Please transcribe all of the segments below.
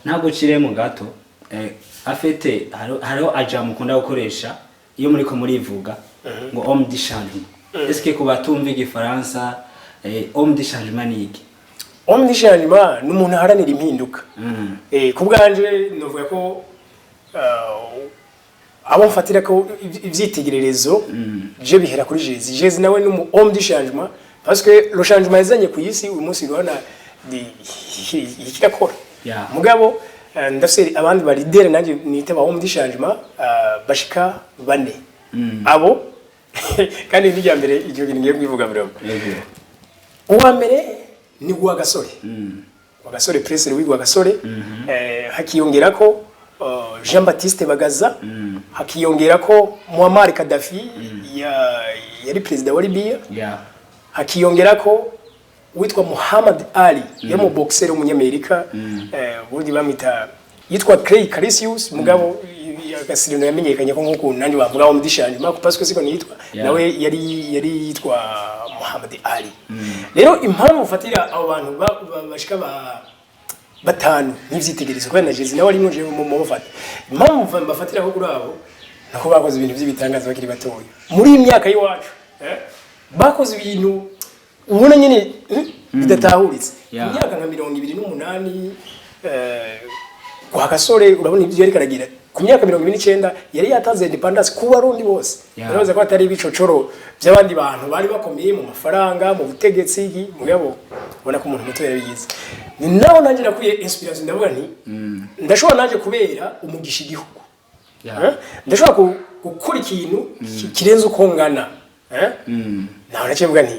ntabwo cire mu gato afite hariho aja mukunda gukoresha iyo muri ko murivuga ngo homme de changement. Est-ce que ku batumva igifaransa homme de changement ni iki? Homme de changement ni umuntu aharanira impinduka. Ku bwanje novuga ko abo mfatira ko ivyitegererezo je bihera kuri Jésus. Jésus nawe ni umu homme de changement parce que le changement yazanye ku isi uyu munsi rwana ikirakora. Mugabo ndafise abandi ba leader nanje nite ba homme de changement bashika bane. Abo kandi n'ijya mbere icyo kintu ngiye kwivuga bro. Uwa mbere ni Rwagasore. Rwagasore President w'Rwagasore hakiyongera ko Jean Baptiste Bagaza, hakiyongera ko Muammar Gaddafi yari president wa Libya, hakiyongera ko witwa Muhammad Ali yari mu boxer w'umunyamerika, bundi bamita yitwa Clay Calisius, mugabo agasirino yamenyekanye ko nkuko nandi bavuga mu dishanje parce que siko nitwa nawe yari yitwa Muhammad Ali. Rero impamvu fatira abo bantu bashika batanu n'ivyitegerezo kwa na Jésus nawe ari mu mufata. Impamvu bafatira ko kuri abo nako bakoze ibintu by'ibitangaza bakiri batoya muri imyaka yiwacu bakoze ibintu ubona nyine bidatahuritse. Imyaka nka 28 Rwagasore urabona ibyo yari karagira ku myaka 29 yari yatanze independence ku barundi bose. Urabaza ko atari ibicocoro by'abandi bantu bari bakomeye mu mafaranga mu butegetsi mugabo ubona ko umuntu muto yarabigize. Ni naho nanjye nakuye inspiration ndavuga nti ndashobora naje kubera umugisha igihugu. Ndashobora gukora ikintu kirenze uko ngana. Naho nacivuga nti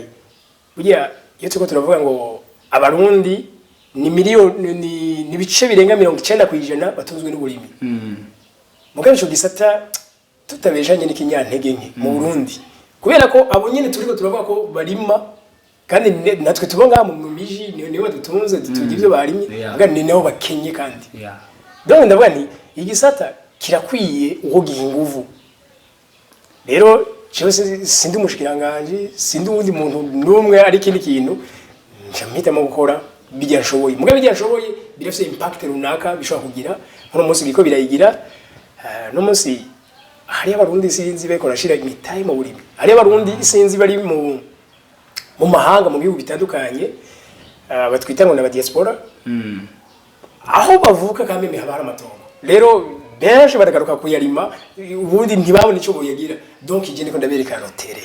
burya iyo tuko turavuga ngo abarundi ni miliyoni ni bice birenga 90% batunzwe n'uburimi. Mugabe cyo gisata tutabejanye n'ikinyantege nke mu Burundi kubera ko abo nyene turiko turavuga ko barima kandi natwe tubonga mu miji niyo dutunze tugira ibyo barimye ngani niho bakenye kandi donc ndavuga ni igisata kirakwiye uko gihinguvu. Rero cyo sindi mushikiranganje sindi undi muntu numwe ari kindi kintu ncamita mu gukora bijya nshoboye mugabe bijya nshoboye birafite impact runaka bishobora kugira nko munsi biko birayigira no munsi hari abarundi sinzi beko rashira imitaye mu burimi hari abarundi sinzi bari mu mahanga mu bihugu bitandukanye batwita ngo na diaspora aho bavuka kameme habara amatongo. Rero benshi baragaruka kuyarima ubundi ntibabone ico boyagira donc ije ndiko ndabereka rotere